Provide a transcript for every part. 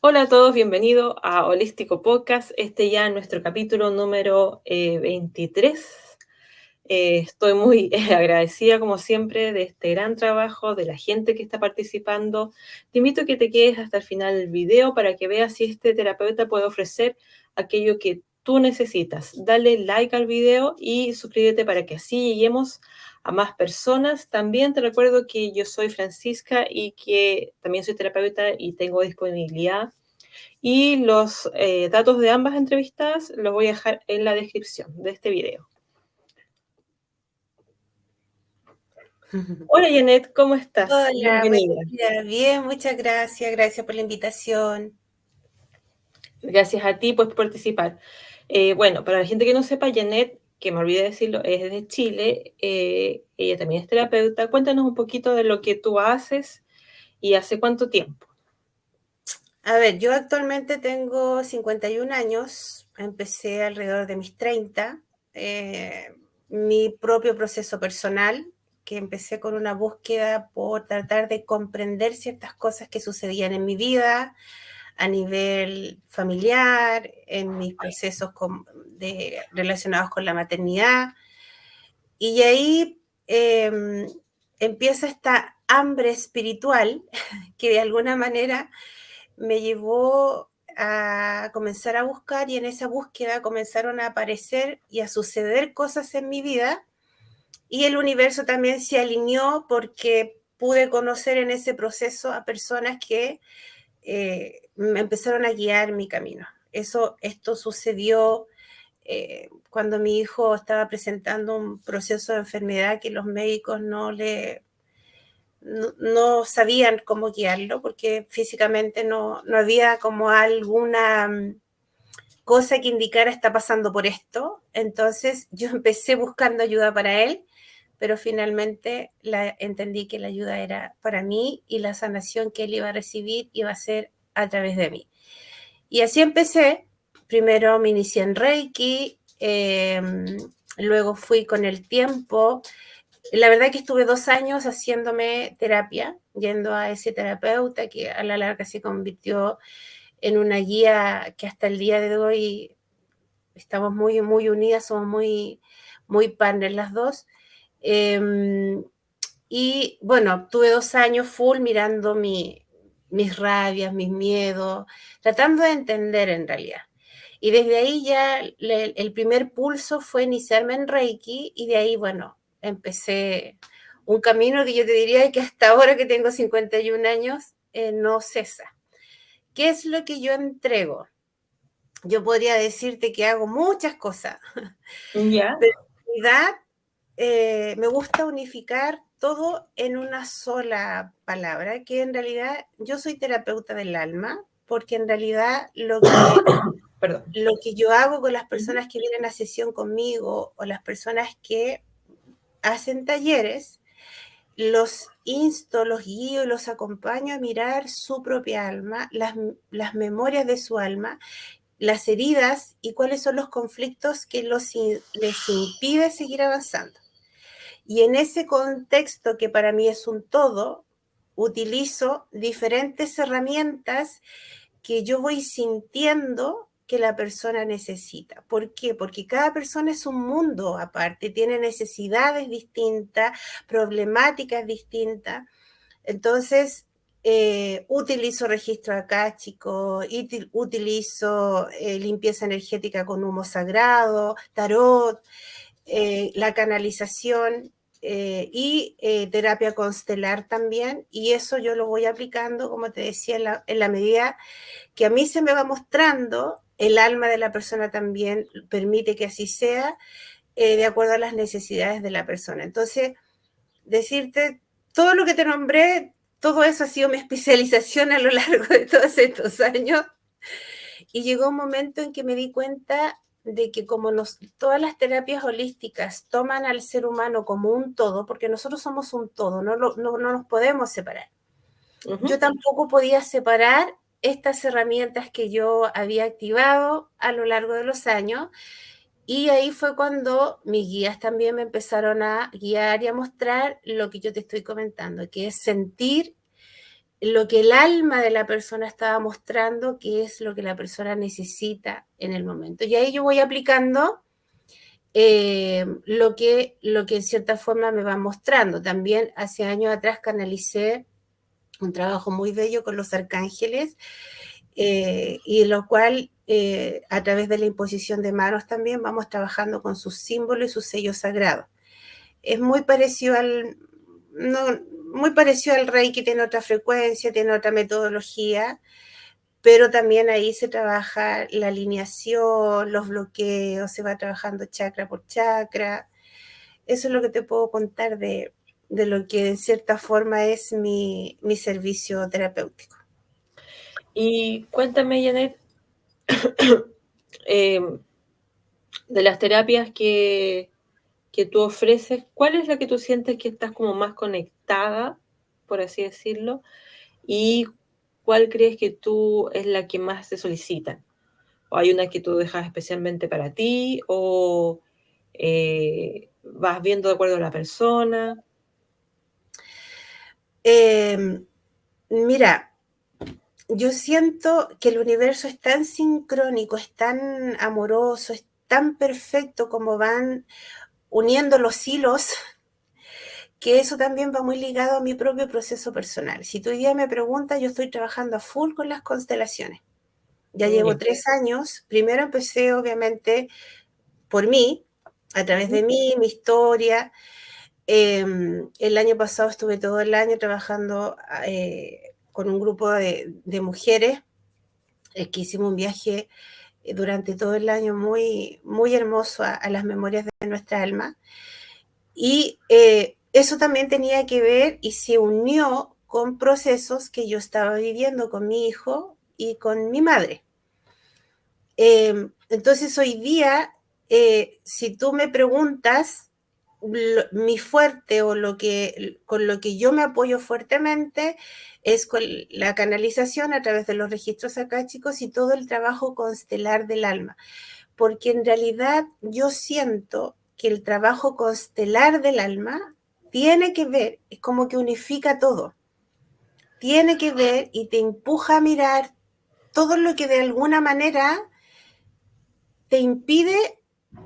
Hola a todos, bienvenidos a Holístico Podcast. Este ya es nuestro capítulo número 23. Estoy muy agradecida, como siempre, de este gran trabajo, de la gente que está participando. Te invito a que te quedes hasta el final del video para que veas si este terapeuta puede ofrecer aquello que tú necesitas. Dale like al video y suscríbete para que así lleguemos a más personas. También te recuerdo que yo soy Francisca y que también soy terapeuta y tengo disponibilidad y los datos de ambas entrevistas los voy a dejar en la descripción de este video. Hola Janet, ¿cómo estás? Hola, Bienvenida. buenos días. Bien, muchas gracias. Gracias por la invitación. Gracias a ti por participar. Bueno, para la gente que no sepa, Janet, que me olvidé decirlo, es de Chile. Ella también es terapeuta. Cuéntanos un poquito de lo que tú haces y hace cuánto tiempo. A ver, yo actualmente tengo 51 años. Empecé alrededor de mis 30. Mi propio proceso personal, que empecé con una búsqueda por tratar de comprender ciertas cosas que sucedían en mi vida a nivel familiar, en mis procesos relacionados con la maternidad. Y ahí empieza esta hambre espiritual que de alguna manera me llevó a comenzar a buscar, y en esa búsqueda comenzaron a aparecer y a suceder cosas en mi vida, y el universo también se alineó porque pude conocer en ese proceso a personas que me empezaron a guiar mi camino. Esto sucedió cuando mi hijo estaba presentando un proceso de enfermedad que los médicos no sabían cómo guiarlo, porque físicamente no había como alguna cosa que indicara está pasando por esto. Entonces yo empecé buscando ayuda para él, pero finalmente entendí que la ayuda era para mí y la sanación que él iba a recibir iba a ser a través de mí. Y así empecé. Primero me inicié en Reiki, luego fui con el tiempo. La verdad que estuve 2 años haciéndome terapia, yendo a ese terapeuta que a la larga se convirtió en una guía que hasta el día de hoy estamos muy, muy unidas, somos muy, muy partners las dos. Y bueno, tuve 2 años full mirando mis rabias, mis miedos, tratando de entender en realidad. Y desde ahí ya el primer pulso fue iniciarme en Reiki, y de ahí, bueno, empecé un camino que yo te diría que hasta ahora que tengo 51 años no cesa. ¿Qué es lo que yo entrego? Yo podría decirte que hago muchas cosas, Ya. pero en realidad me gusta unificar todo en una sola palabra, que en realidad yo soy terapeuta del alma, porque en realidad Perdón. lo que yo hago con las personas que vienen a sesión conmigo o las personas que hacen talleres, los insto, los guío y los acompaño a mirar su propia alma, las memorias de su alma, las heridas y cuáles son los conflictos que les impide seguir avanzando. Y en ese contexto, que para mí es un todo, utilizo diferentes herramientas que yo voy sintiendo que la persona necesita. ¿Por qué? Porque cada persona es un mundo aparte, tiene necesidades distintas, problemáticas distintas. Entonces, utilizo registro acástico, utilizo limpieza energética con humo sagrado, tarot, la canalización y terapia constelar también, y eso yo lo voy aplicando, como te decía, en la medida que a mí se me va mostrando. El alma de la persona también permite que así sea, de acuerdo a las necesidades de la persona. Entonces, decirte, todo lo que te nombré, todo eso ha sido mi especialización a lo largo de todos estos años, y llegó un momento en que me di cuenta de que como todas las terapias holísticas toman al ser humano como un todo, porque nosotros somos un todo, no nos podemos separar. Yo tampoco podía separar estas herramientas que yo había activado a lo largo de los años, y ahí fue cuando mis guías también me empezaron a guiar y a mostrar lo que yo te estoy comentando, que es sentir lo que el alma de la persona estaba mostrando, que es lo que la persona necesita en el momento. Y ahí yo voy aplicando lo que en cierta forma me va mostrando. También hace años atrás canalicé un trabajo muy bello con los arcángeles, y lo cual a través de la imposición de manos también vamos trabajando con sus símbolos y sus sellos sagrados. Es muy parecido no, muy parecido al Reiki, tiene otra frecuencia, tiene otra metodología, pero también ahí se trabaja la alineación, los bloqueos, se va trabajando chakra por chakra. Eso es lo que te puedo contar de lo que en cierta forma es mi servicio terapéutico. Y cuéntame, Janet, eh, de las terapias que tú ofreces, ¿cuál es la que tú sientes que estás como más conectada, por así decirlo? ¿Y cuál crees que tú es la que más te solicitan? ¿O hay una que tú dejas especialmente para ti? ¿O vas viendo de acuerdo a la persona? Mira, yo siento que el universo es tan sincrónico, es tan amoroso, es tan perfecto como van uniendo los hilos, que eso también va muy ligado a mi propio proceso personal. Si tú hoy día me preguntas, yo estoy trabajando a full con las constelaciones. Ya llevo Ya. 3 años. Primero empecé, obviamente, por mí, a través de mí, mi historia. El año pasado estuve todo el año trabajando con un grupo de mujeres, que hicimos un viaje durante todo el año muy, muy hermoso a las memorias de nuestra alma. Y eso también tenía que ver y se unió con procesos que yo estaba viviendo con mi hijo y con mi madre. Entonces hoy día, si tú me preguntas, mi fuerte o con lo que yo me apoyo fuertemente es con la canalización a través de los registros akáshicos y todo el trabajo constelar del alma, porque en realidad yo siento que el trabajo constelar del alma tiene que ver, es como que unifica todo, tiene que ver y te empuja a mirar todo lo que de alguna manera te impide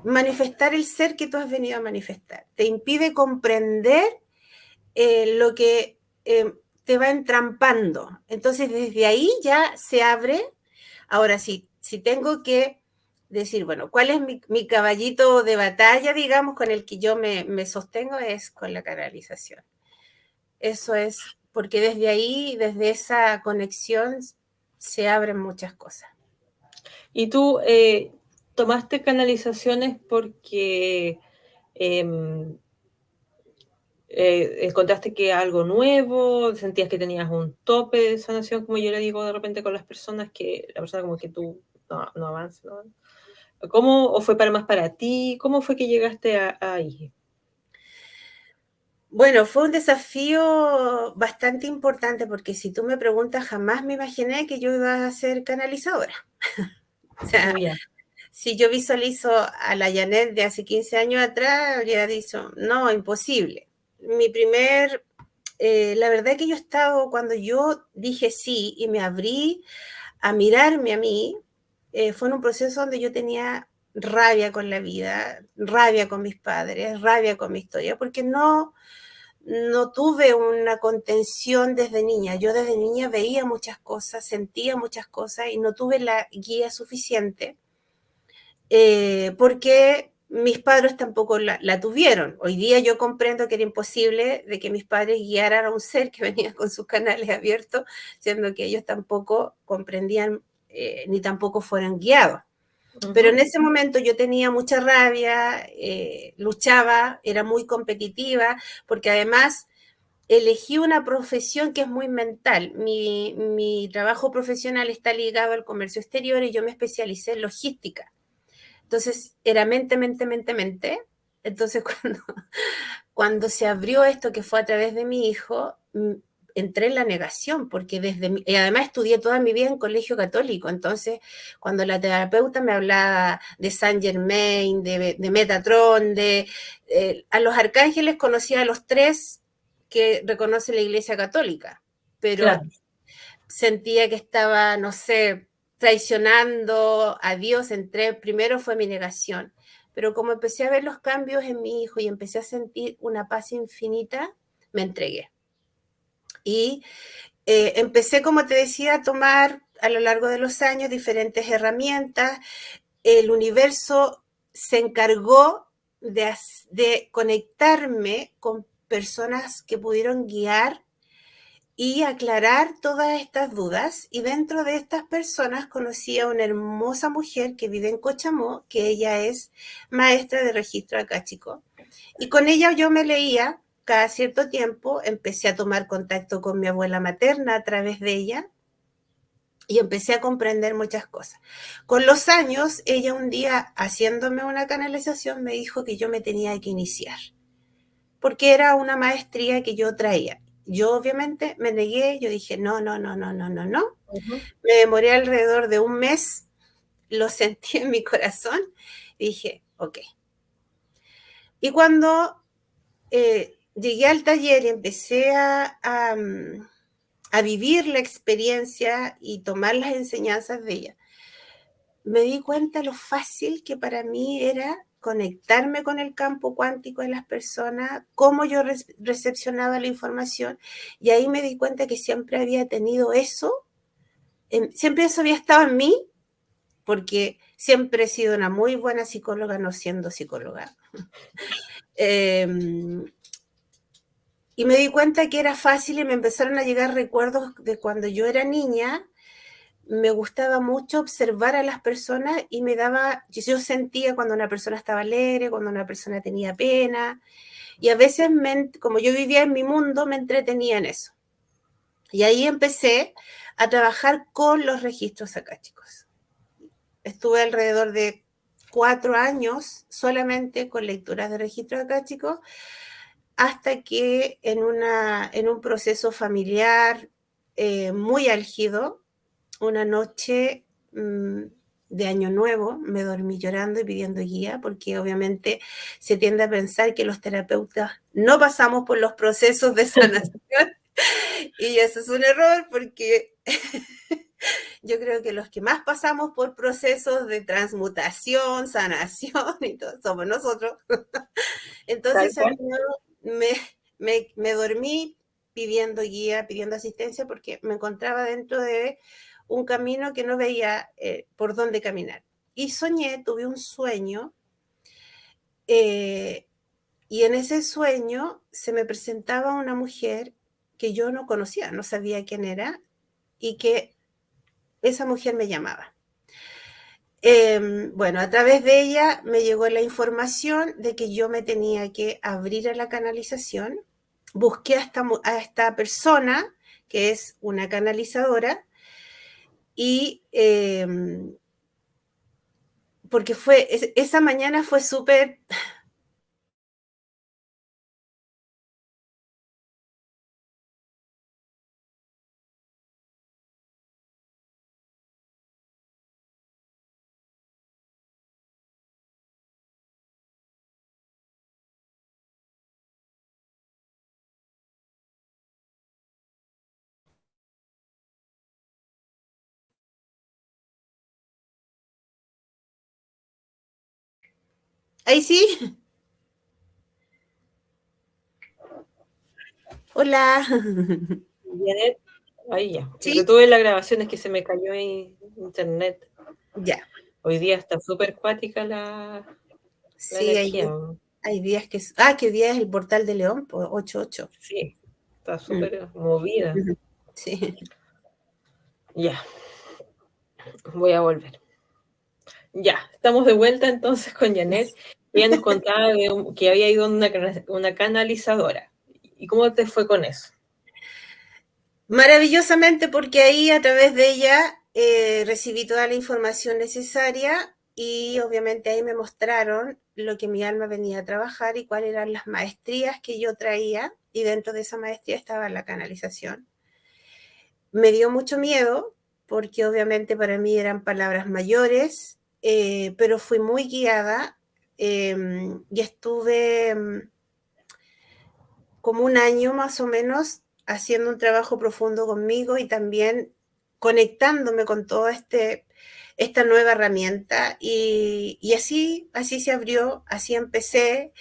manifestar el ser que tú has venido a manifestar, te impide comprender lo que te va entrampando. Entonces desde ahí ya se abre. Ahora sí, si tengo que decir, bueno, ¿cuál es mi caballito de batalla, digamos, con el que yo me sostengo? Es con la canalización. Eso es, porque desde ahí, desde esa conexión, se abren muchas cosas. ¿Y tú tomaste canalizaciones porque em, encontraste que algo nuevo, sentías que tenías un tope de sanación, como yo le digo de repente con las personas, que la persona como que tú no avanza, ¿no? ¿Cómo, o fue más para ti? ¿Cómo fue que llegaste ahí? Bueno, fue un desafío bastante importante porque si tú me preguntas, jamás me imaginé que yo iba a ser canalizadora. O sea, Ya. si yo visualizo a la Janet de hace 15 años atrás, habría dicho, no, imposible. La verdad que yo estaba, cuando yo dije sí y me abrí a mirarme a mí, fue en un proceso donde yo tenía rabia con la vida, rabia con mis padres, rabia con mi historia, porque no tuve una contención desde niña. Yo desde niña veía muchas cosas, sentía muchas cosas y no tuve la guía suficiente, porque mis padres tampoco la tuvieron. Hoy día yo comprendo que era imposible de que mis padres guiaran a un ser que venía con sus canales abiertos, siendo que ellos tampoco comprendían ni tampoco fueron guiados. Pero en ese momento yo tenía mucha rabia, luchaba, era muy competitiva, porque además elegí una profesión que es muy mental. Mi trabajo profesional está ligado al comercio exterior y yo me especialicé en logística. Entonces era mente, mente, mente, mente. Entonces cuando se abrió esto que fue a través de mi hijo, entré en la negación, porque y además estudié toda mi vida en colegio católico. Entonces cuando la terapeuta me hablaba de Saint Germain, de Metatron, a los arcángeles, conocía a los 3 que reconoce la Iglesia Católica, pero Claro. sentía que estaba, no sé, traicionando a Dios. Primero fue mi negación, pero como empecé a ver los cambios en mi hijo y empecé a sentir una paz infinita, me entregué. Y empecé, como te decía, a tomar a lo largo de los años diferentes herramientas. El universo se encargó de conectarme con personas que pudieron guiar y aclarar todas estas dudas. Y dentro de estas personas conocí a una hermosa mujer que vive en Cochamó, que ella es maestra de registro akáshico. Y con ella yo me leía cada cierto tiempo, empecé a tomar contacto con mi abuela materna a través de ella y empecé a comprender muchas cosas. Con los años, ella un día, haciéndome una canalización, me dijo que yo me tenía que iniciar, porque era una maestría que yo traía. Yo obviamente me negué, yo dije, no, no, no, no, no, no, no. Me demoré alrededor de un mes, lo sentí en mi corazón, y dije, ok. Y cuando llegué al taller y empecé a vivir la experiencia y tomar las enseñanzas de ella, me di cuenta lo fácil que para mí era conectarme con el campo cuántico de las personas, cómo yo recepcionaba la información, y ahí me di cuenta que siempre había tenido eso, siempre eso había estado en mí, porque siempre he sido una muy buena psicóloga, no siendo psicóloga. Y me di cuenta que era fácil y me empezaron a llegar recuerdos de cuando yo era niña. Me gustaba mucho observar a las personas y yo sentía cuando una persona estaba alegre, cuando una persona tenía pena, y a veces, como yo vivía en mi mundo, me entretenía en eso. Y ahí empecé a trabajar con los registros akáshicos. Estuve alrededor de 4 años solamente con lecturas de registros akáshicos, hasta que en un proceso familiar muy álgido, una noche de Año Nuevo, me dormí llorando y pidiendo guía, porque obviamente se tiende a pensar que los terapeutas no pasamos por los procesos de sanación, y eso es un error, porque yo creo que los que más pasamos por procesos de transmutación, sanación y todo, somos nosotros. Entonces me dormí pidiendo guía, pidiendo asistencia, porque me encontraba dentro de un camino que no veía por dónde caminar. Y tuve un sueño, y en ese sueño se me presentaba una mujer que yo no conocía, no sabía quién era, y que esa mujer me llamaba. Bueno, a través de ella me llegó la información de que yo me tenía que abrir a la canalización. Busqué a esta persona, que es una canalizadora, y porque esa mañana fue súper... Ahí sí. Hola. Janet, ahí ya. Sí, Detuve la grabación, es que se me cayó en internet. ya. Hoy día está súper cuática la Sí, energía. hay días que... que hoy día es el portal de León, 8-8. Sí, está súper movida. Sí. Ya, voy a volver. Ya, estamos de vuelta entonces con Janet. Ella nos contaba que había ido a una canalizadora. ¿Y cómo te fue con eso? Maravillosamente, porque ahí a través de ella recibí toda la información necesaria, y obviamente ahí me mostraron lo que mi alma venía a trabajar y cuáles eran las maestrías que yo traía, y dentro de esa maestría estaba la canalización. Me dio mucho miedo, porque obviamente para mí eran palabras mayores, pero fui muy guiada, y estuve como un año más o menos haciendo un trabajo profundo conmigo, y también conectándome con toda esta nueva herramienta y así se abrió, así empecé.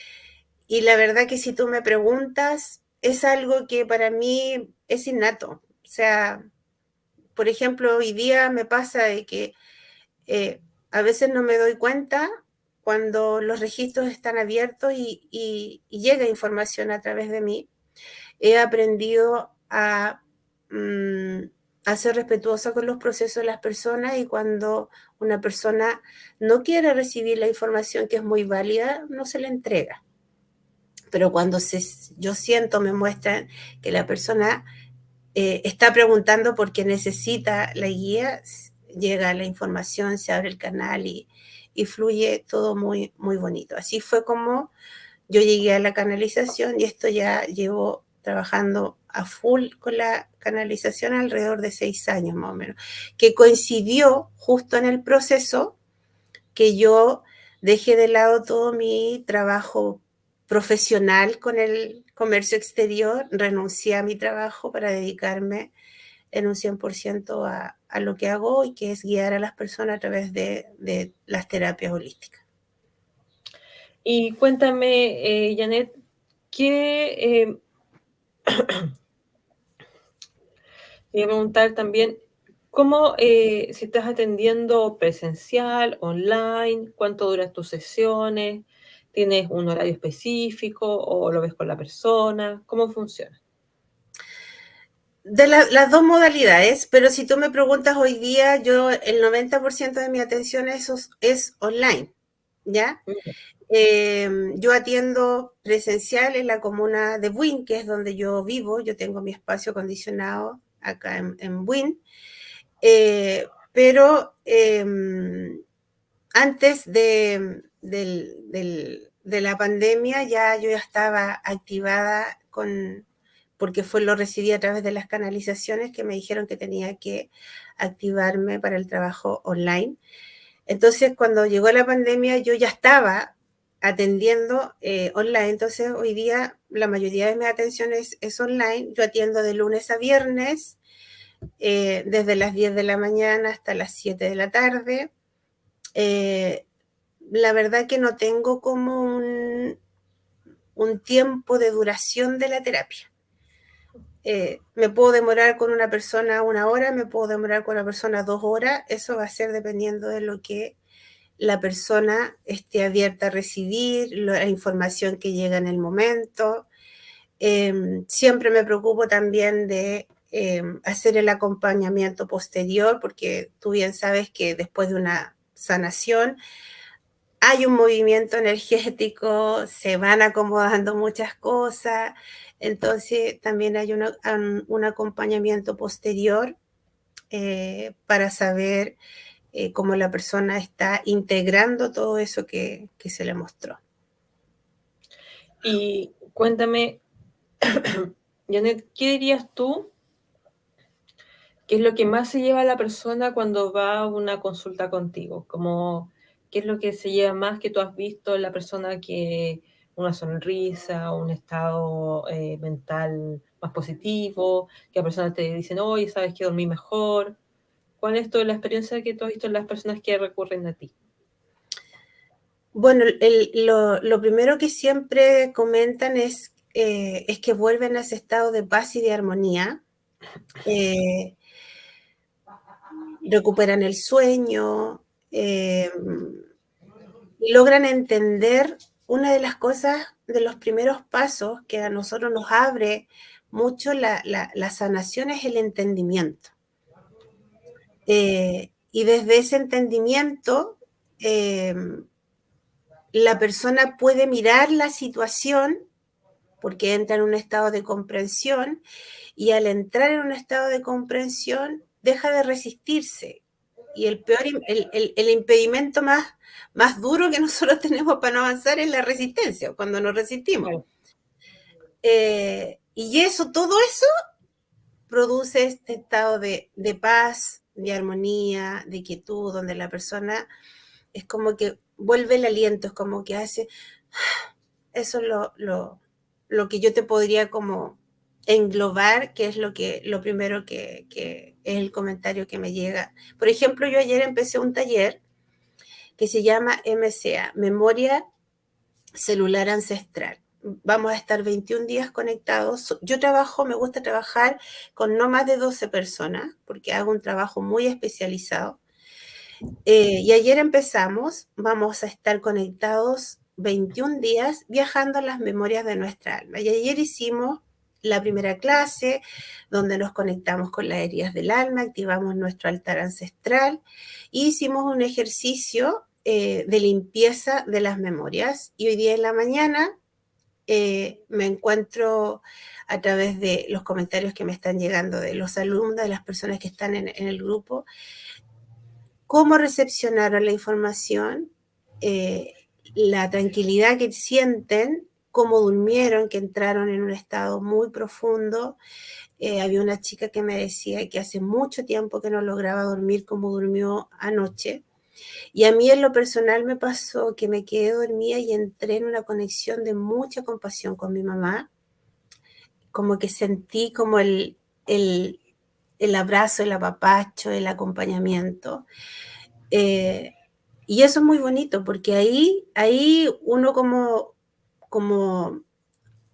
Y la verdad que si tú me preguntas, es algo que para mí es innato. O sea, por ejemplo, hoy día me pasa de que a veces no me doy cuenta cuando los registros están abiertos y llega información a través de mí. He aprendido a ser respetuosa con los procesos de las personas y cuando una persona no quiere recibir la información que es muy válida, no se le entrega. Pero cuando yo siento, me muestran que la persona está preguntando porque necesita la guía, llega la información, se abre el canal y fluye todo muy, muy bonito. Así fue como yo llegué a la canalización y esto ya llevo trabajando a full con la canalización alrededor de 6 años más o menos, que coincidió justo en el proceso que yo dejé de lado todo mi trabajo profesional con el comercio exterior, renuncié a mi trabajo para dedicarme en un 100% a lo que hago hoy, que es guiar a las personas a través de las terapias holísticas. Y cuéntame, Janet, ¿qué quería preguntar también, ¿cómo, si estás atendiendo presencial, online, cuánto duran tus sesiones? ¿Tienes un horario específico o lo ves con la persona? ¿Cómo funciona? De las dos modalidades, pero si tú me preguntas hoy día, yo el 90% de mi atención es online, ¿ya? Yo atiendo presencial en la comuna de Buin, que es donde yo vivo. Yo tengo mi espacio acondicionado acá en Buin. Pero antes de la pandemia yo ya estaba activada porque lo recibí a través de las canalizaciones que me dijeron que tenía que activarme para el trabajo online. Entonces, cuando llegó la pandemia, yo ya estaba atendiendo online. Entonces, hoy día la mayoría de mis atenciones es online. Yo atiendo de lunes a viernes, desde las 10 de la mañana hasta las 7 de la tarde. La verdad que no tengo como un tiempo de duración de la terapia. Me puedo demorar con una persona 1 hora, me puedo demorar con una persona 2 horas. Eso va a ser dependiendo de lo que la persona esté abierta a recibir, la información que llega en el momento. Siempre me preocupo también de hacer el acompañamiento posterior, porque tú bien sabes que después de una sanación hay un movimiento energético, se van acomodando muchas cosas, entonces también hay un acompañamiento posterior para saber cómo la persona está integrando todo eso que se le mostró. Y cuéntame, Janet, ¿qué dirías tú? ¿Qué es lo que más se lleva a la persona cuando va a una consulta contigo? Como, ¿qué es lo que se lleva más que tú has visto en la persona que una sonrisa, un estado mental más positivo, que la persona te dicen, oye, sabes que dormí mejor? ¿Cuál es toda la experiencia que tú has visto en las personas que recurren a ti? Bueno, lo primero que siempre comentan es que vuelven a ese estado de paz y de armonía. Recuperan el sueño y logran entender una de las cosas, de los primeros pasos que a nosotros nos abre mucho la sanación es el entendimiento. Y desde ese entendimiento, la persona puede mirar la situación porque entra en un estado de comprensión y al entrar en un estado de comprensión deja de resistirse. Y el impedimento más duro que nosotros tenemos para no avanzar es la resistencia, cuando nos resistimos. Claro. Y todo eso produce este estado de paz, de armonía, de quietud, donde la persona es como que vuelve el aliento, es como que hace, eso es lo que yo te podría como englobar, que es lo primero que es el comentario que me llega. Por ejemplo, yo ayer empecé un taller que se llama MCA, Memoria Celular Ancestral. Vamos a estar 21 días conectados. Yo me gusta trabajar con no más de 12 personas, porque hago un trabajo muy especializado. Y ayer empezamos, vamos a estar conectados 21 días viajando a las memorias de nuestra alma. Y ayer hicimos la primera clase donde nos conectamos con las heridas del alma, activamos nuestro altar ancestral y hicimos un ejercicio de limpieza de las memorias. Y hoy día en la mañana me encuentro a través de los comentarios que me están llegando de los alumnos, de las personas que están en el grupo, cómo recepcionaron la información, la tranquilidad que sienten, cómo durmieron, que entraron en un estado muy profundo. Había una chica que me decía que hace mucho tiempo que no lograba dormir como durmió anoche. Y a mí en lo personal me pasó que me quedé dormida y entré en una conexión de mucha compasión con mi mamá, como que sentí como el abrazo, el apapacho, el acompañamiento. Y eso es muy bonito, porque ahí uno como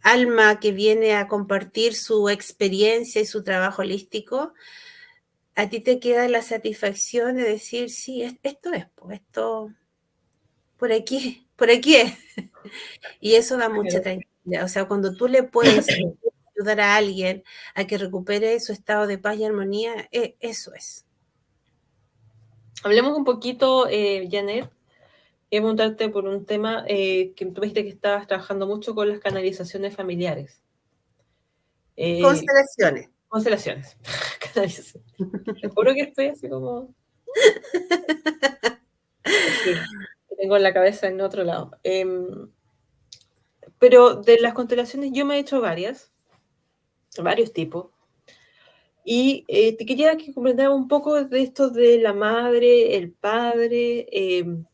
alma que viene a compartir su experiencia y su trabajo holístico, a ti te queda la satisfacción de decir, sí, esto es, pues, esto por aquí es. Y eso da mucha tranquilidad. O sea, cuando tú le puedes ayudar a alguien a que recupere su estado de paz y armonía, eso es. Hablemos un poquito, Janet. Quiero preguntarte por un tema que tú me dijiste que estabas trabajando mucho con las canalizaciones familiares. Constelaciones. Constelaciones. Canalizaciones. Te juro que estoy así como... Sí, tengo la cabeza en otro lado. Pero de las constelaciones yo me he hecho varios tipos. Y te quería que comprendiera un poco de esto de la madre, el padre,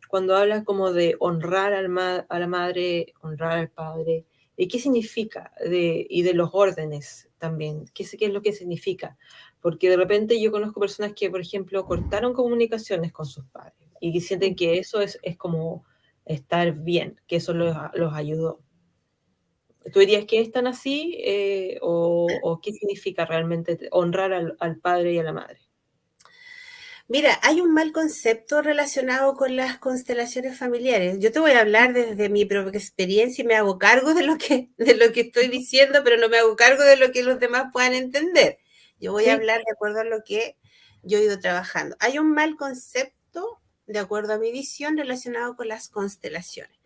cuando hablas como de honrar a la madre, honrar al padre, ¿qué significa? Y de los órdenes también, ¿qué es lo que significa? Porque de repente yo conozco personas que, por ejemplo, cortaron comunicaciones con sus padres y que sienten que eso es como estar bien, que eso los ayudó. ¿Tú dirías que es tan así o qué significa realmente honrar al padre y a la madre? Mira, hay un mal concepto relacionado con las constelaciones familiares. Yo te voy a hablar desde mi propia experiencia y me hago cargo de lo que estoy diciendo, pero no me hago cargo de lo que los demás puedan entender. Yo voy a Sí, hablar de acuerdo a lo que yo he ido trabajando. Hay un mal concepto, de acuerdo a mi visión, relacionado con las constelaciones.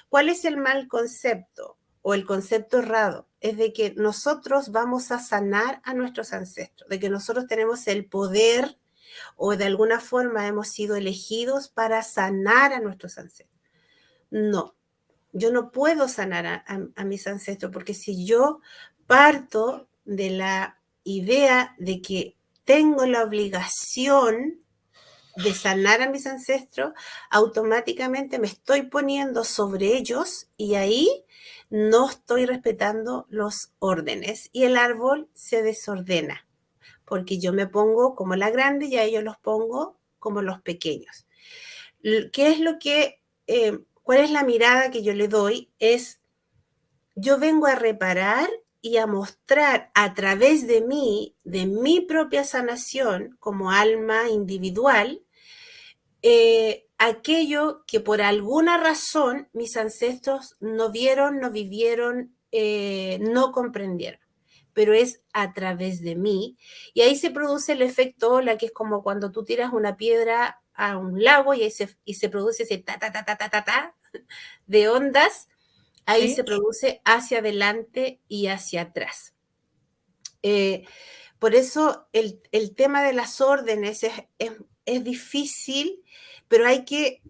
¿Cuál es el mal concepto o el concepto errado? Es de que nosotros vamos a sanar a nuestros ancestros, de que nosotros tenemos el poder o de alguna forma hemos sido elegidos para sanar a nuestros ancestros. No, yo no puedo sanar a mis ancestros porque si yo parto de la idea de que tengo la obligación de sanar a mis ancestros, automáticamente me estoy poniendo sobre ellos y ahí no estoy respetando los órdenes y el árbol se desordena porque yo me pongo como la grande y a ellos los pongo como los pequeños. ¿Qué es cuál es la mirada que yo le doy? Yo vengo a reparar y a mostrar a través de mí, de mi propia sanación como alma individual, aquello que por alguna razón mis ancestros no vieron, no vivieron, no comprendieron, pero es a través de mí. Y ahí se produce el efecto ola, que es como cuando tú tiras una piedra a un lago y se produce ese ta, ta, ta, ta, ta, ta, ta de ondas, ahí sí. se produce hacia adelante y hacia atrás. Por eso el tema de las órdenes es difícil, pero hay que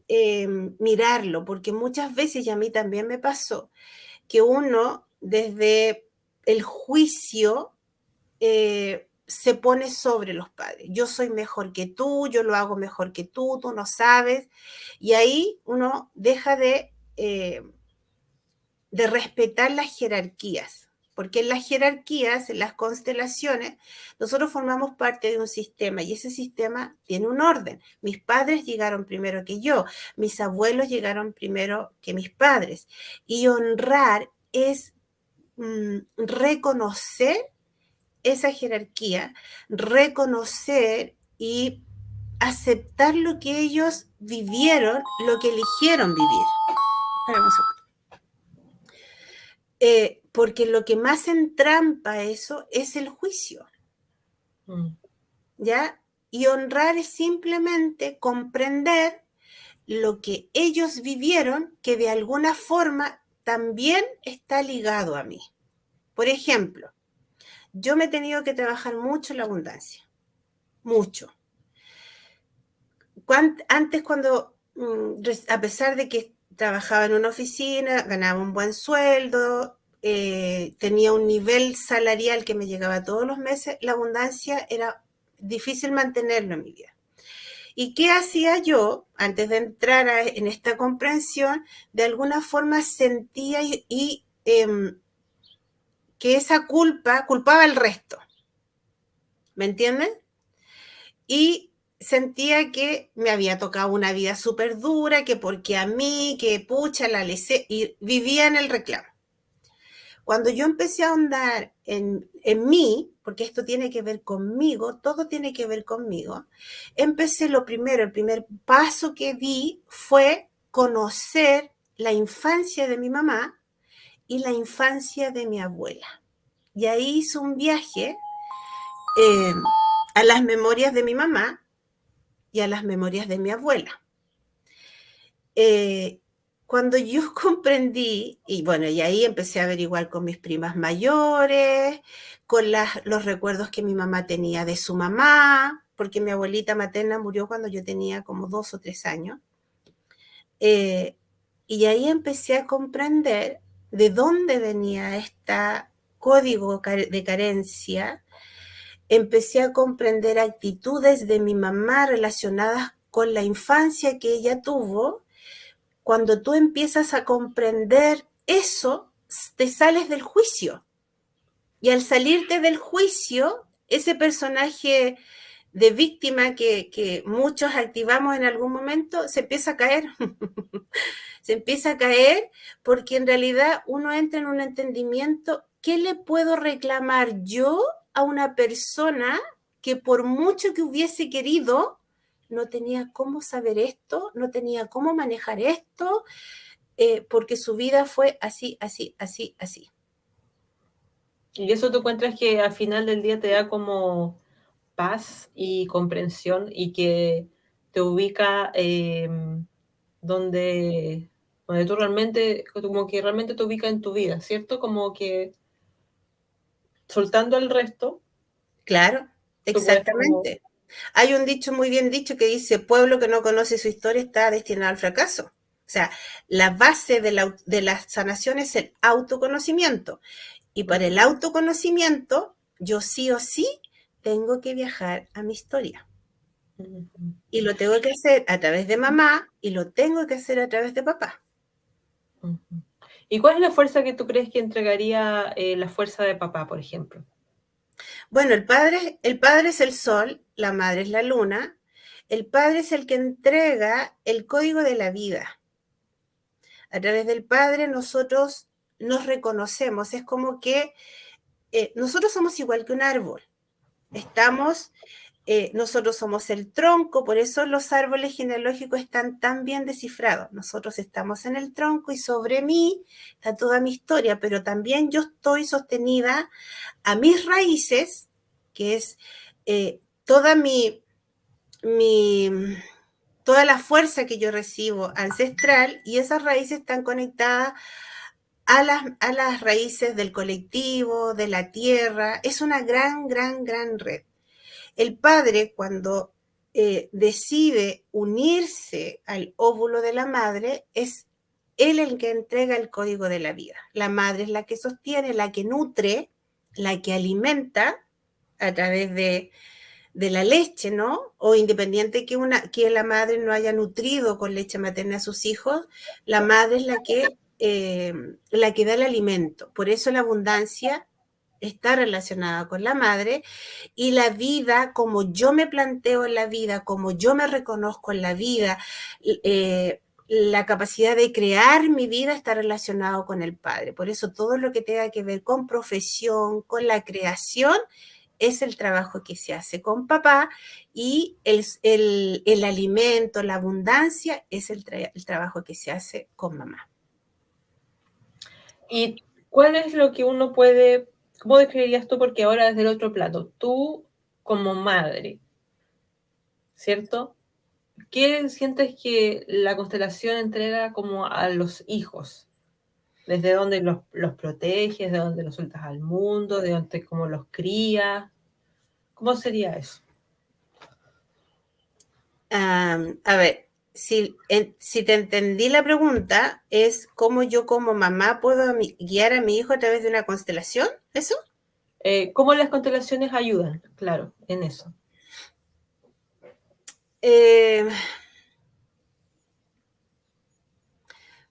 mirarlo, porque muchas veces, y a mí también me pasó, que uno desde el juicio se pone sobre los padres. Yo soy mejor que tú, yo lo hago mejor que tú no sabes. Y ahí uno deja de respetar las jerarquías, porque en las jerarquías, en las constelaciones, nosotros formamos parte de un sistema y ese sistema tiene un orden. Mis padres llegaron primero que yo, mis abuelos llegaron primero que mis padres. Y honrar es reconocer esa jerarquía, reconocer y aceptar lo que ellos vivieron, lo que eligieron vivir. Espera un segundo. Porque lo que más entrampa eso es el juicio, ¿ya? Y honrar es simplemente comprender lo que ellos vivieron, que de alguna forma también está ligado a mí. Por ejemplo, yo me he tenido que trabajar mucho en la abundancia, mucho. Antes cuando, a pesar de que trabajaba en una oficina, ganaba un buen sueldo, tenía un nivel salarial que me llegaba todos los meses, la abundancia era difícil mantenerlo en mi vida. ¿Y qué hacía yo antes de entrar en esta comprensión? De alguna forma sentía que esa culpaba al resto. ¿Me entienden? Y sentía que me había tocado una vida súper dura, que porque a mí, que pucha, la lesé, y vivía en el reclamo. Cuando yo empecé a ahondar en mí, porque esto tiene que ver conmigo, todo tiene que ver conmigo, empecé el primer paso que di fue conocer la infancia de mi mamá y la infancia de mi abuela. Y ahí hice un viaje a las memorias de mi mamá y a las memorias de mi abuela. Cuando yo comprendí, y bueno, y ahí empecé a averiguar con mis primas mayores, con los recuerdos que mi mamá tenía de su mamá, porque mi abuelita materna murió cuando yo tenía como 2 o 3 años. Y ahí empecé a comprender de dónde venía este código de carencia. Empecé a comprender actitudes de mi mamá relacionadas con la infancia que ella tuvo. Cuando tú empiezas a comprender eso, te sales del juicio. Y al salirte del juicio, ese personaje de víctima que muchos activamos en algún momento, se empieza a caer. Se empieza a caer porque en realidad uno entra en un entendimiento, ¿qué le puedo reclamar yo a una persona que por mucho que hubiese querido, no tenía cómo saber esto, no tenía cómo manejar esto, porque su vida fue así, así, así, así? Y eso tú encuentras que al final del día te da como paz y comprensión y que te ubica donde tú realmente, como que realmente te ubica en tu vida, ¿cierto? Como que soltando el resto, Claro, tú puedes como... exactamente. Hay un dicho muy bien dicho que dice, pueblo que no conoce su historia está destinado al fracaso. O sea, la base de la sanación es el autoconocimiento. Y para el autoconocimiento, yo sí o sí tengo que viajar a mi historia. Y lo tengo que hacer a través de mamá y lo tengo que hacer a través de papá. ¿Y cuál es la fuerza que tú crees que entregaría la fuerza de papá, por ejemplo? Bueno, el padre es el sol, la madre es la luna. El padre es el que entrega el código de la vida. A través del padre nosotros nos reconocemos. Es como que nosotros somos igual que un árbol. Nosotros somos el tronco, por eso los árboles genealógicos están tan bien descifrados. Nosotros estamos en el tronco y sobre mí está toda mi historia, pero también yo estoy sostenida a mis raíces, que es toda toda la fuerza que yo recibo ancestral, y esas raíces están conectadas a las raíces del colectivo, de la tierra. Es una gran, gran, gran red. El padre, cuando decide unirse al óvulo de la madre, es él el que entrega el código de la vida. La madre es la que sostiene, la que nutre, la que alimenta a través de la leche, ¿no? O independiente que la madre no haya nutrido con leche materna a sus hijos, la madre es la que da el alimento. Por eso la abundancia está relacionada con la madre, y la vida, como yo me planteo en la vida, como yo me reconozco en la vida, la capacidad de crear mi vida está relacionado con el padre. Por eso todo lo que tenga que ver con profesión, con la creación, es el trabajo que se hace con papá, y el alimento, la abundancia, es el trabajo que se hace con mamá. ¿Y cuál es lo que uno puede, cómo describirías tú, porque ahora desde el otro plato, tú como madre, ¿cierto? ¿Qué sientes que la constelación entrega como a los hijos? ¿Desde dónde los proteges, de dónde los sueltas al mundo, de dónde cómo los crías? ¿Cómo sería eso? A ver, si te entendí la pregunta, es cómo yo como mamá puedo guiar a mi hijo a través de una constelación, ¿eso? ¿Cómo las constelaciones ayudan? Claro, en eso.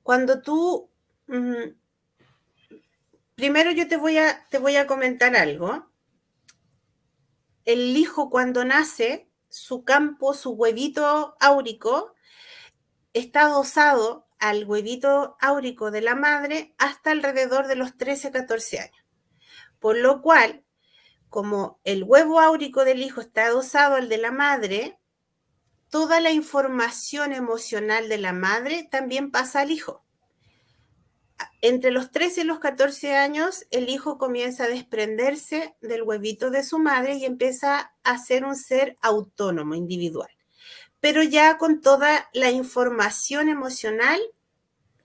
Cuando tú, primero yo te voy a comentar algo. El hijo cuando nace, su campo, su huevito áurico, está adosado al huevito áurico de la madre hasta alrededor de los 13, 14 años. Por lo cual, como el huevo áurico del hijo está adosado al de la madre, toda la información emocional de la madre también pasa al hijo. Entre los 13 y los 14 años, el hijo comienza a desprenderse del huevito de su madre y empieza a ser un ser autónomo, individual, pero ya con toda la información emocional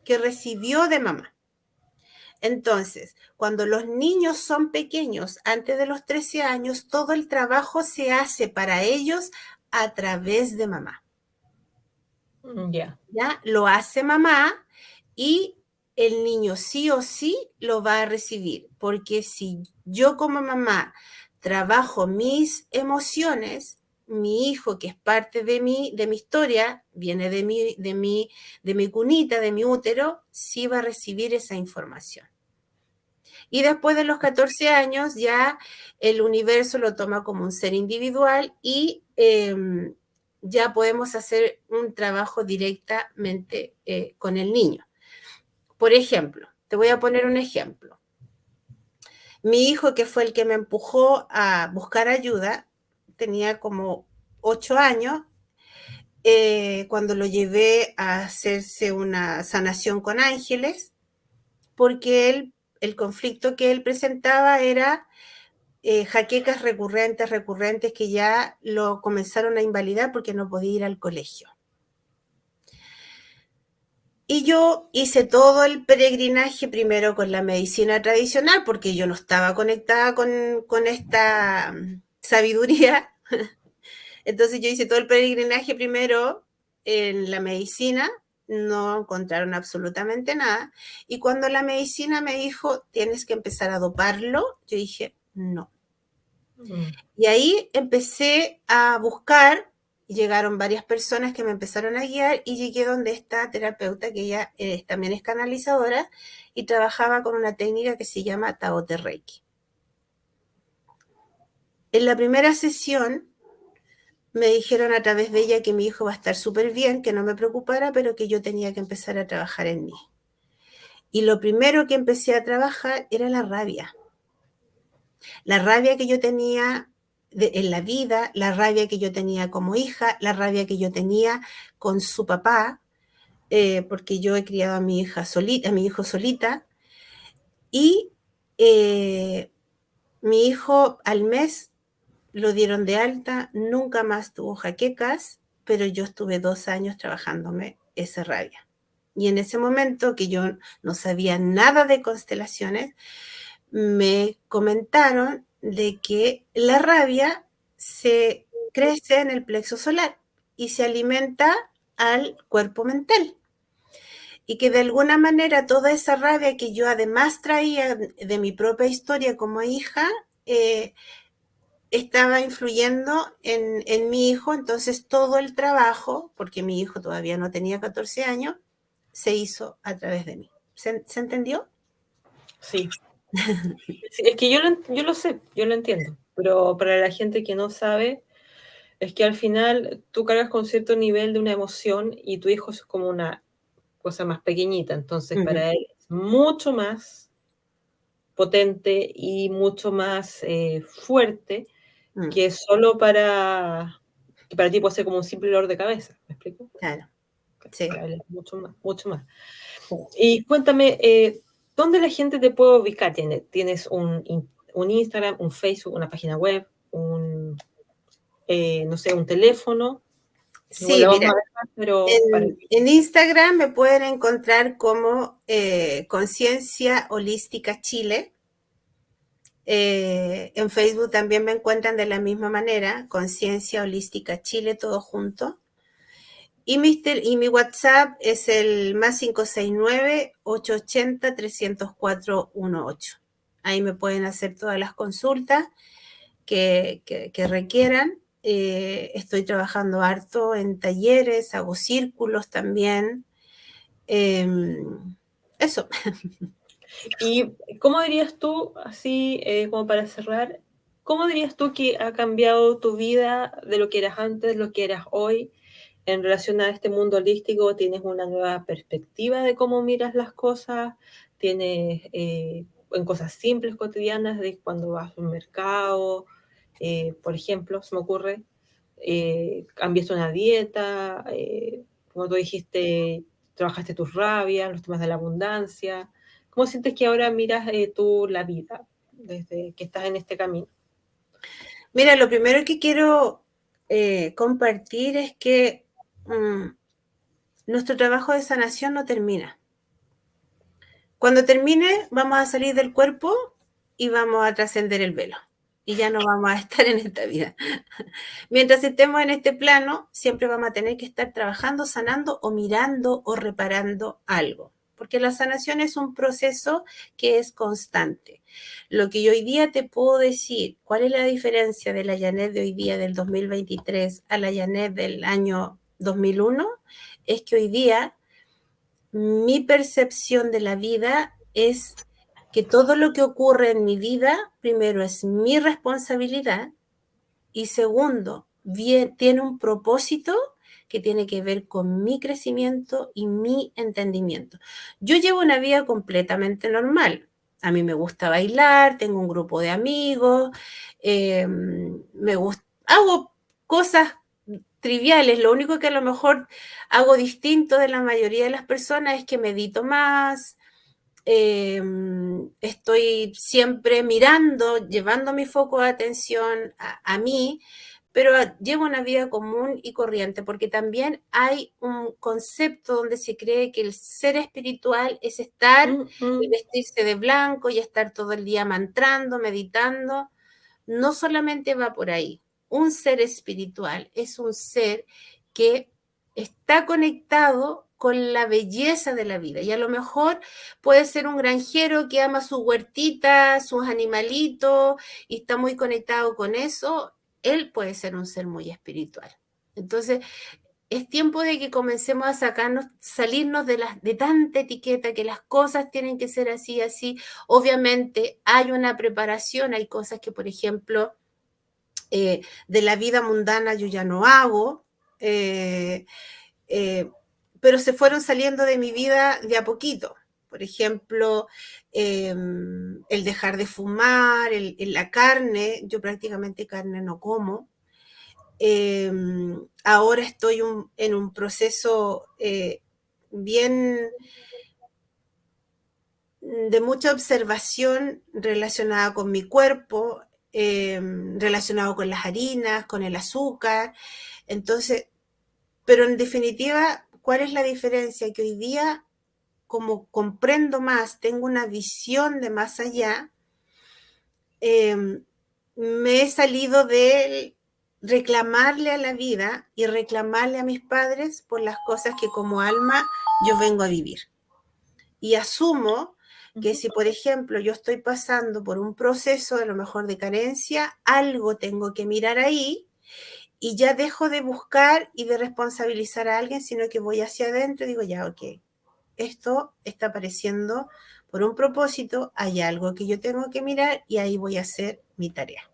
que recibió de mamá. Entonces, cuando los niños son pequeños, antes de los 13 años, todo el trabajo se hace para ellos a través de mamá. Ya. ¿Ya? Lo hace mamá, y el niño sí o sí lo va a recibir, porque si yo como mamá trabajo mis emociones, mi hijo, que es parte de mi historia, viene de mi cunita, de mi útero, sí va a recibir esa información. Y después de los 14 años ya el universo lo toma como un ser individual, y ya podemos hacer un trabajo directamente con el niño. Por ejemplo, te voy a poner un ejemplo. Mi hijo, que fue el que me empujó a buscar ayuda, tenía como 8 años, cuando lo llevé a hacerse una sanación con ángeles, porque el conflicto que él presentaba era jaquecas recurrentes, que ya lo comenzaron a invalidar porque no podía ir al colegio. Y yo hice todo el peregrinaje primero con la medicina tradicional, porque yo no estaba conectada con esta sabiduría. Entonces yo hice todo el peregrinaje primero en la medicina, no encontraron absolutamente nada. Y cuando la medicina me dijo, tienes que empezar a doparlo, yo dije, no. Y ahí empecé a buscar, y llegaron varias personas que me empezaron a guiar, y llegué donde esta terapeuta, que ella también es canalizadora, y trabajaba con una técnica que se llama Tao Te Reiki. En la primera sesión me dijeron a través de ella que mi hijo va a estar súper bien, que no me preocupara, pero que yo tenía que empezar a trabajar en mí. Y lo primero que empecé a trabajar era la rabia. La rabia que yo tenía en la vida, la rabia que yo tenía como hija, la rabia que yo tenía con su papá, porque yo he criado a mi hija solita, a mi hijo solita, y mi hijo al mes lo dieron de alta, nunca más tuvo jaquecas, pero yo estuve 2 años trabajándome esa rabia. Y en ese momento, que yo no sabía nada de constelaciones, me comentaron de que la rabia se crece en el plexo solar y se alimenta al cuerpo mental. Y que de alguna manera toda esa rabia que yo además traía de mi propia historia como hija, estaba influyendo en mi hijo. Entonces todo el trabajo, porque mi hijo todavía no tenía 14 años, se hizo a través de mí. ¿Se entendió? Sí. Sí, es que yo lo sé, yo lo entiendo, pero para la gente que no sabe, es que al final tú cargas con cierto nivel de una emoción y tu hijo es como una cosa más pequeñita, entonces Ujú. para él es mucho más potente y mucho más fuerte Mm, que solo que para ti puede ser como un simple dolor de cabeza, ¿me explico? claro, sí. Para él es mucho más, mucho más. Y cuéntame, ¿dónde la gente te puede ubicar? ¿Tienes un Instagram, un Facebook, una página web, no sé, un teléfono? Igual Sí, lo vamos mira, a dejar, pero para... en Instagram me pueden encontrar como Conciencia Holística Chile. En Facebook también me encuentran de la misma manera, Conciencia Holística Chile, todo junto. Y mi WhatsApp es el más 569-880-304-18. Ahí me pueden hacer todas las consultas que requieran. Estoy trabajando harto en talleres, hago círculos también. Eh, Eso. ¿Y cómo dirías tú, así como para cerrar, cómo dirías tú que ha cambiado tu vida de lo que eras antes, de lo que eras hoy, en relación a este mundo holístico? ¿Tienes una nueva perspectiva de cómo miras las cosas? ¿Tienes en cosas simples, cotidianas, de cuando vas a un mercado? Por ejemplo, se me ocurre, cambiaste una dieta, como tú dijiste, trabajaste tus rabias, los temas de la abundancia. ¿Cómo sientes que ahora miras tú la vida desde que estás en este camino? Mira, lo primero que quiero compartir es que nuestro trabajo de sanación no termina. Cuando termine, vamos a salir del cuerpo y vamos a trascender el velo. Y ya no vamos a estar en esta vida. Mientras estemos en este plano, siempre vamos a tener que estar trabajando, sanando o mirando o reparando algo. Porque la sanación es un proceso que es constante. Lo que yo hoy día te puedo decir, ¿cuál es la diferencia de la Janet de hoy día del 2023 a la Janet del año 2001? Es que hoy día mi percepción de la vida es que todo lo que ocurre en mi vida, primero es mi responsabilidad y segundo, tiene un propósito que tiene que ver con mi crecimiento y mi entendimiento. Yo llevo una vida completamente normal. A mí me gusta bailar, tengo un grupo de amigos, hago cosas triviales. Lo único que a lo mejor hago distinto de la mayoría de las personas es que medito más, estoy siempre mirando, llevando mi foco de atención a mí, pero llevo una vida común y corriente, porque también hay un concepto donde se cree que el ser espiritual es estar Mm, y mm. vestirse de blanco y estar todo el día mantrando, meditando. No solamente va por ahí. Un ser espiritual es un ser que está conectado con la belleza de la vida. Y a lo mejor puede ser un granjero que ama su huertita, sus animalitos y está muy conectado con eso. Él puede ser un ser muy espiritual. Entonces, es tiempo de que comencemos a sacarnos, salirnos de tanta etiqueta, que las cosas tienen que ser así, así. Obviamente hay una preparación, hay cosas que, por ejemplo, de la vida mundana yo ya no hago, eh, eh, pero se fueron saliendo de mi vida de a poquito. Por ejemplo, el dejar de fumar, la carne, yo prácticamente carne no como. Eh, Ahora estoy en un proceso bien de mucha observación relacionada con mi cuerpo, relacionado con las harinas, con el azúcar. Entonces, pero en definitiva, ¿cuál es la diferencia? Que hoy día, como comprendo más, tengo una visión de más allá, me he salido de reclamarle a la vida y reclamarle a mis padres por las cosas que como alma yo vengo a vivir. Y asumo que si, por ejemplo, yo estoy pasando por un proceso a lo mejor de carencia, algo tengo que mirar ahí y ya dejo de buscar y de responsabilizar a alguien, sino que voy hacia adentro y digo, ya, ok, esto está apareciendo por un propósito, hay algo que yo tengo que mirar y ahí voy a hacer mi tarea.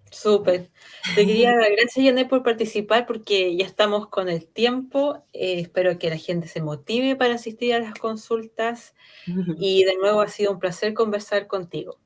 Súper. Te quería dar gracias, Janet, por participar porque ya estamos con el tiempo. Espero que la gente se motive para asistir a las consultas y de nuevo ha sido un placer conversar contigo.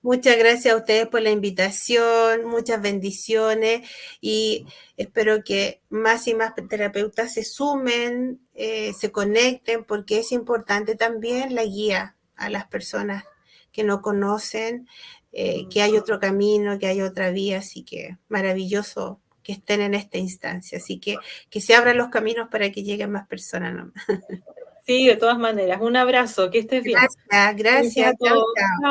Muchas gracias a ustedes por la invitación, muchas bendiciones y espero que más y más terapeutas se sumen, se conecten, porque es importante también la guía a las personas que no conocen, que hay otro camino, que hay otra vía, así que maravilloso que estén en esta instancia, así que se abran los caminos para que lleguen más personas, ¿no? Sí, de todas maneras. Un abrazo, que estés bien. Gracias, Gracias a gracias, chao, todos. chao. Chao.